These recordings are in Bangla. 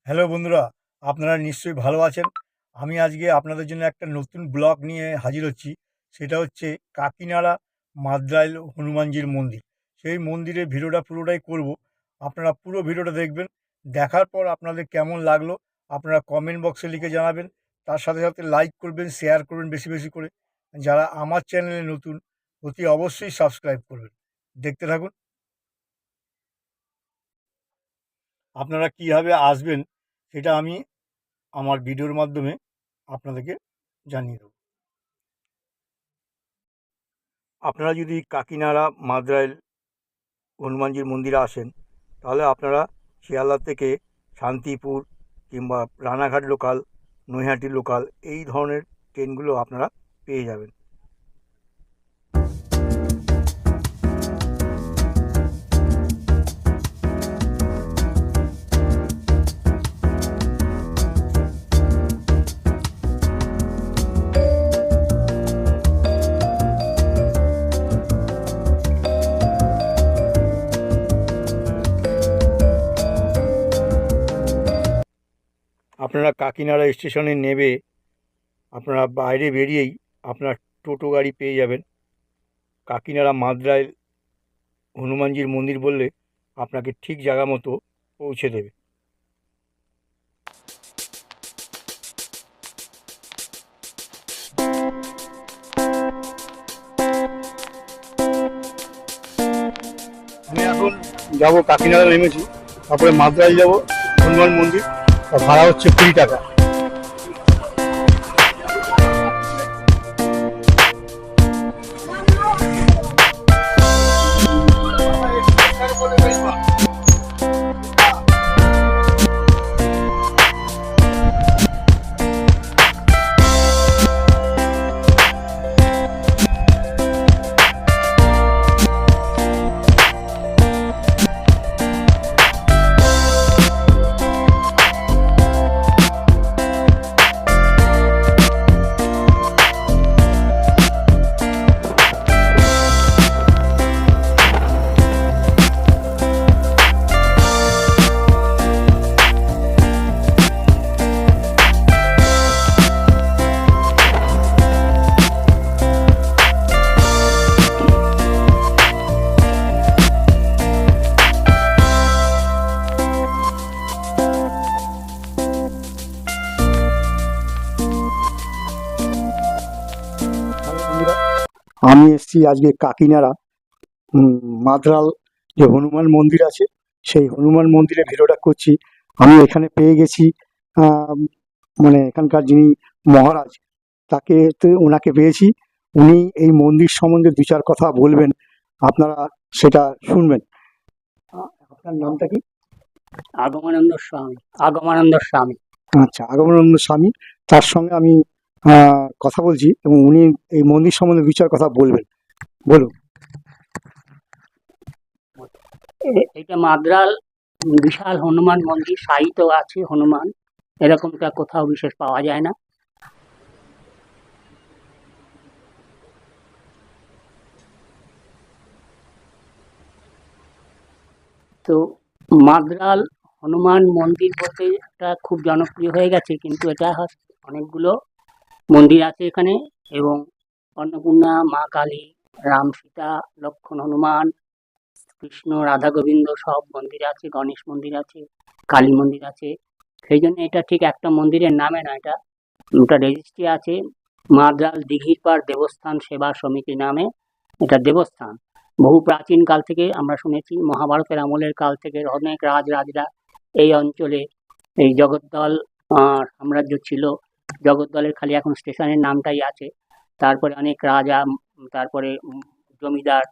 হ্যালো বন্ধুরা, আপনারা নিশ্চয়ই ভালো আছেন। আমি আজকে আপনাদের জন্য একটা নতুন ব্লগ নিয়ে হাজির হচ্ছি। সেটা হচ্ছে কাকিনাড়া মাদ্রাইল হনুমানজির মন্দির। সেই মন্দিরের ভিডিওটা পুরোটাই করব। আপনারা পুরো ভিডিওটা দেখবেন। দেখার পর আপনাদের কেমন লাগলো আপনারা কমেন্ট বক্সে লিখে জানাবেন। তার সাথে সাথে লাইক করবেন, শেয়ার করবেন বেশি বেশি করে। যারা আমার চ্যানেলে নতুন অতি অবশ্যই সাবস্ক্রাইব করবেন। দেখতে থাকুন। আপনারা কীভাবে আসবেন সেটা আমি আমার ভিডিওর মাধ্যমে আপনাদেরকে জানিয়ে দেবো। আপনারা যদি কাকিনাড়া মাদ্রাইল হনুমানজির মন্দিরে আসেন, তাহলে আপনারা শিয়ালদা থেকে শান্তিপুর কিংবা রানাঘাট লোকাল, নৈহাটি লোকাল এই ধরনের ট্রেনগুলো আপনারা পেয়ে যাবেন। আপনারা কাকিনাড়া স্টেশনে নেমে আপনারা বাইরে বেরিয়েই আপনার টোটো গাড়ি পেয়ে যাবেন। কাকিনাড়া মাদ্রাইল হনুমানজির মন্দির বললে আপনাকে ঠিক জায়গা মতো পৌঁছে দেবে। আমি এখন যাব কাকিনাড়া নেমেছি, তারপরে মাদ্রাইল যাব হনুমান মন্দির। ভাড়া হচ্ছে 20 টাকা। আমি এসেছি আজকে কাকিনাড়া মাদ্রাল যে হনুমান মন্দির আছে, সেই হনুমান মন্দিরে ভিডিওটা করছি। আমি এখানে পেয়ে গেছি মানে এখানকার যিনি মহারাজ, ওনাকে পেয়েছি। উনি এই মন্দির সম্বন্ধে 2-4 কথা বলবেন, আপনারা সেটা শুনবেন। আপনার নামটা কি? আগমানন্দ স্বামী। আগমানন্দ স্বামী। আচ্ছা, আগমনানন্দ স্বামী। তার সঙ্গে আমি কথা বলছি এবং উনি এই মন্দির সম্বন্ধে 2-4 কথা বলবেন। বলুন। এটা মাদ্রাল বিশাল হনুমান মন্দির, সাহিত্য আছে হনুমান, এরকমটা কোথাও বিশেষ পাওয়া যায় না। তো মাদ্রাল হনুমান মন্দির বলতে এটা খুব জনপ্রিয় হয়ে গেছে, কিন্তু এটা অনেকগুলো মন্দির আছে এখানে, এবং অন্নপূর্ণা, মা কালী, রাম সীতা, লক্ষ্মণ হনুমান, কৃষ্ণ রাধা গোবিন্দ সব মন্দির আছে, গণেশ মন্দির আছে, কালী মন্দির আছে। সেই জন্য এটা ঠিক একটা মন্দিরের নামে না, এটা রেজিস্ট্রি আছে মাদ্রাল দিঘির পাড় দেবস্থান সেবা সমিতি নামে। এটা দেবস্থান বহু প্রাচীন কাল থেকে আমরা শুনেছি, মহাভারতের আমলের কাল থেকে অনেক রাজরা এই অঞ্চলে, এই জগদ্দল সাম্রাজ্য ছিল। জগদ্দলের খালি এখন স্টেশনের নামটাই আছে। তারপরে অনেক রাজা, তারপরে জমিদার,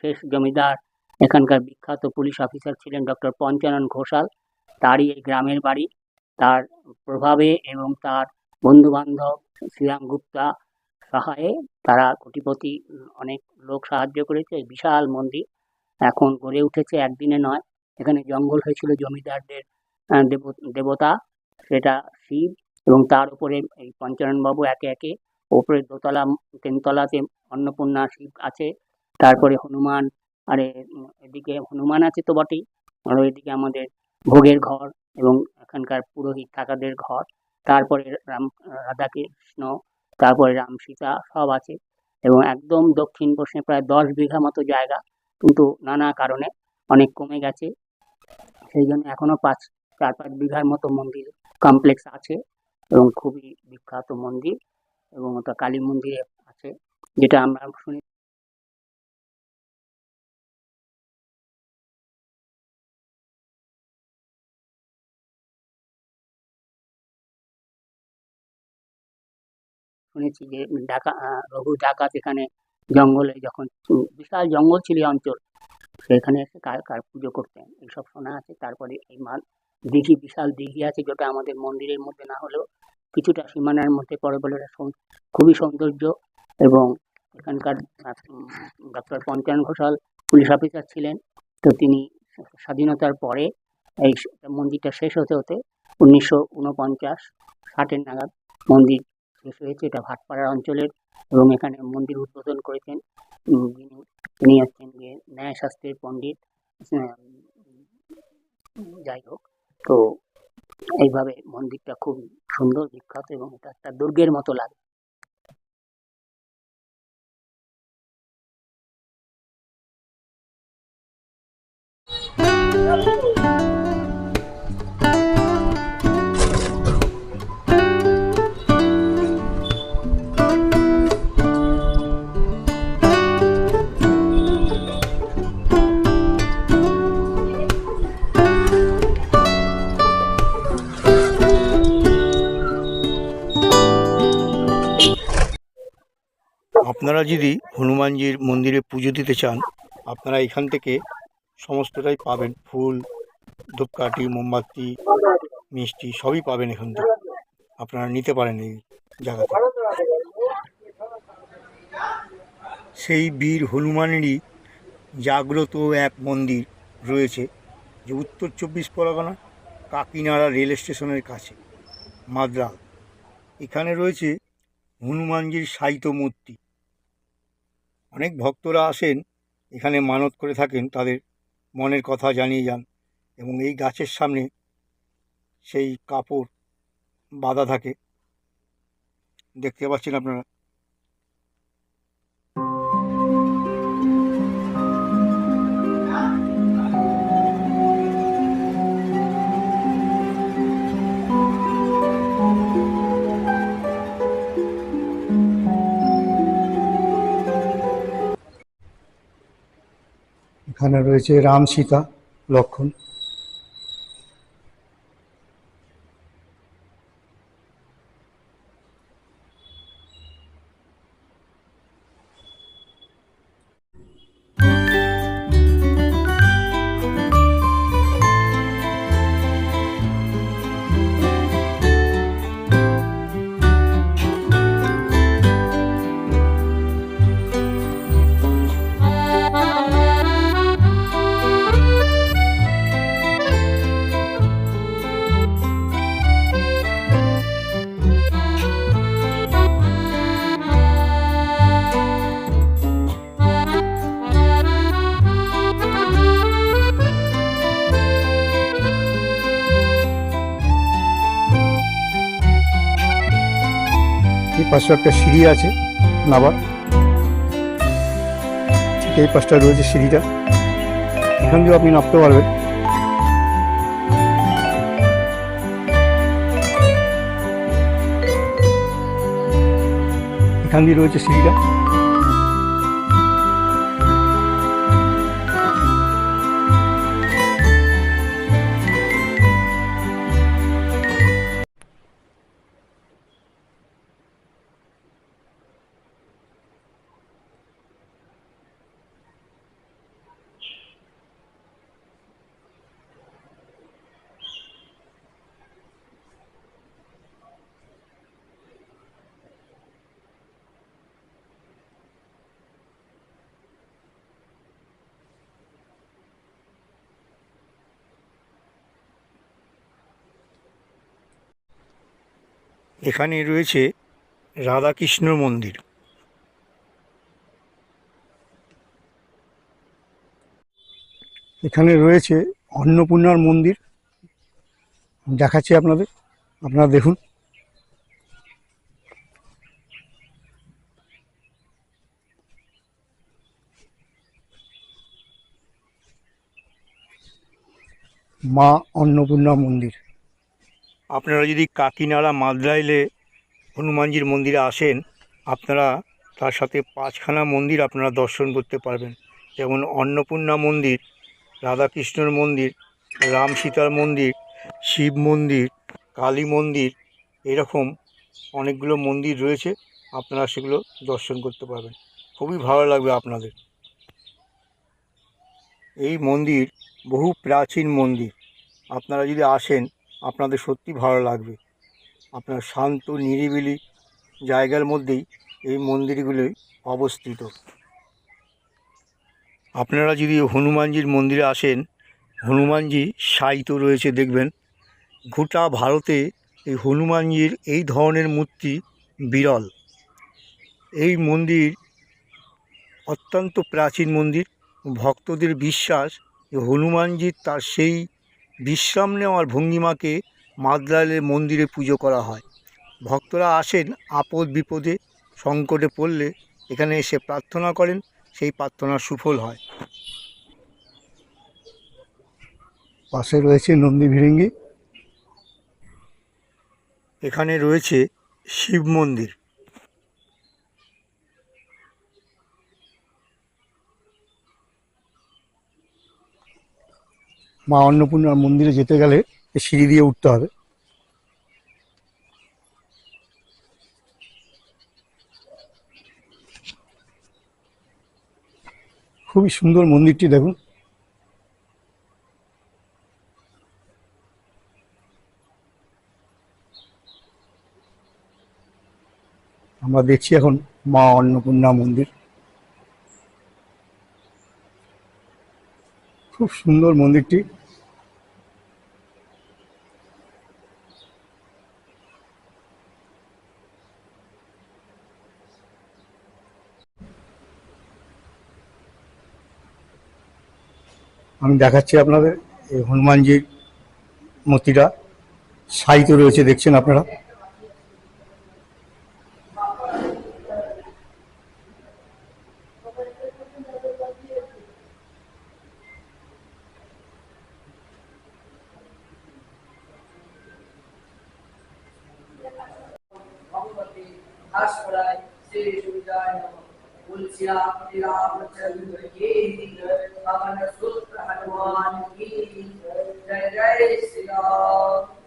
শেষ জমিদার এখানকার বিখ্যাত পুলিশ অফিসার ছিলেন ডক্টর পঞ্চানন ঘোষাল, তারই এই গ্রামের বাড়ি। তার প্রভাবে এবং তার বন্ধুবান্ধব শ্রীরাম গুপ্তা সহায়ে তারা কোটিপতি অনেক লোক সাহায্য করেছে। বিশাল মন্দির এখন গড়ে উঠেছে, একদিনে নয়। এখানে জঙ্গল হয়েছিল জমিদারদের দেবতা, সেটা শিব, এবং তার উপরে এই পঞ্চাননবাবু একে একে ওপরে 3তলাতে অন্নপূর্ণা শিব আছে, তারপরে হনুমান, আরে এদিকে হনুমান আছে তো বটেই, আর এদিকে আমাদের ভোগের ঘর এবং এখানকার পুরোহিত কাকাদের ঘর, তারপরে রাধাকৃষ্ণ, তারপরে রাম সীতা সব আছে, এবং একদম দক্ষিণ পশ্চিমে প্রায় 10 বিঘা মতো জায়গা, কিন্তু নানা কারণে অনেক কমে গেছে। সেই জন্য এখনো 4-5 বিঘার মতো মন্দির কমপ্লেক্স আছে, এবং খুবই বিখ্যাত মন্দির, এবং ওটা কালী মন্দির আছে, যেটা আমরা শুনেছি যে রঘু ডাকাত এখানে জঙ্গলে যখন বিশাল জঙ্গল ছিল এই অঞ্চল, সেখানে এসে কার কার পুজো করতেন, এইসব শোনা আছে। তারপরে এই দিঘি, বিশাল দিঘি আছে, যেটা আমাদের মন্দিরের মধ্যে না হলেও কিছুটা সীমানার মধ্যে পড়ে বলে এটা খুবই সৌন্দর্য। এবং এখানকার doctor Panchanan Ghoshal police officer ছিলেন, তো তিনি স্বাধীনতার পরে এই মন্দিরটা শেষ হতে হতে 1949-60 নাগাদ মন্দির শেষ হয়েছে। এটা ভাটপাড়া অঞ্চলের, এবং এখানে মন্দির উদ্বোধন করেছেন তিনি হচ্ছেন যে ন্যায়শাস্ত্রের পণ্ডিত। যাই হোক, তো এইভাবে মন্দিরটা খুব সুন্দর, বিখ্যাত, এবং এটা একটা দুর্গের মতো লাগে। আপনারা যদি হনুমানজির মন্দিরে পুজো দিতে চান, আপনারা এখান থেকে সমস্তটাই পাবেন, ফুল, ধূপকাঠি, মোমবাতি, মিষ্টি সবই পাবেন এখান থেকে, আপনারা নিতে পারেন এই জায়গাতে। সেই বীর হনুমানেরই জাগ্রত এক মন্দির রয়েছে, যে উত্তর 24 পরগনা কাকিনাড়া রেল স্টেশনের কাছে, মাদ্রাল। এখানে রয়েছে হনুমানজির শায়িত মূর্তি। অনেক ভক্তরা আসেন এখানে, মানত করে থাকেন, তাদের মনের কথা জানিয়ে যান, এবং এই গাছের সামনে সেই কাপড় বাঁধা থাকে, দেখতে পাচ্ছেন আপনারা। এখানে রয়েছে রাম, সীতা, লক্ষ্মণ। এই পাশে একটা সিঁড়ি আছে নাবার, ঠিক এই পাশটা রয়েছে সিঁড়িটা, এখান দিয়েও আপনি নামতে পারবেন। এখান দিয়ে রয়েছে সিঁড়িটা। এখানে রয়েছে রাধাকৃষ্ণ মন্দির। এখানে রয়েছে অন্নপূর্ণার মন্দির, দেখাচ্ছি আপনাদের, আপনারা দেখুন। মা অন্নপূর্ণা মন্দির। আপনারা যদি কাকিনাড়া মাদ্রাইলে হনুমানজির মন্দিরে আসেন, আপনারা তার সাথে 5খানা মন্দির আপনারা দর্শন করতে পারবেন। যেমন অন্নপূর্ণা মন্দির, রাধাকৃষ্ণর মন্দির, রাম সীতার মন্দির, শিব মন্দির, কালী মন্দির, এরকম অনেকগুলো মন্দির রয়েছে। আপনারা সেগুলো দর্শন করতে পারবেন, খুবই ভালো লাগবে আপনাদের। এই মন্দির বহু প্রাচীন মন্দির। আপনারা যদি আসেন আপনাদের সত্যি ভালো লাগবে। আপনার শান্ত নিরিবিলি জায়গার মধ্যেই এই মন্দিরগুলোই অবস্থিত। আপনারা যদি হনুমানজির মন্দিরে আসেন, হনুমানজি শায়িত রয়েছে দেখবেন। গোটা ভারতে এই হনুমানজির এই ধরনের মূর্তি বিরল। এই মন্দির অত্যন্ত প্রাচীন মন্দির। ভক্তদের বিশ্বাস যে হনুমানজির তার সেই বিশ্রাম নেওয়ার ভঙ্গিমাকে মাদ্রাইলের মন্দিরে পুজো করা হয়। ভক্তরা আসেন আপদ বিপদে সংকটে পড়লে এখানে এসে প্রার্থনা করেন, সেই প্রার্থনা সুফল হয়। পাশে রয়েছে নন্দী ভিরিঙ্গি, এখানে রয়েছে শিব মন্দির। মা অন্নপূর্ণার মন্দিরে যেতে গেলে সিঁড়ি দিয়ে উঠতে হবে। খুবই সুন্দর মন্দিরটি দেখুন। আমরা দেখছি এখন মা অন্নপূর্ণা মন্দির। খুব সুন্দর মন্দিরটি। আমি দেখাচ্ছি আপনাদের এই হনুমানজির মূর্তিটা শায়িত রয়েছে, দেখছেন আপনারা। भगवती भास्कराय श्री सूर्याय नमः। तुलसी रामचंद्र की पवन सूत्र हनुमान की जय जय श्री राम।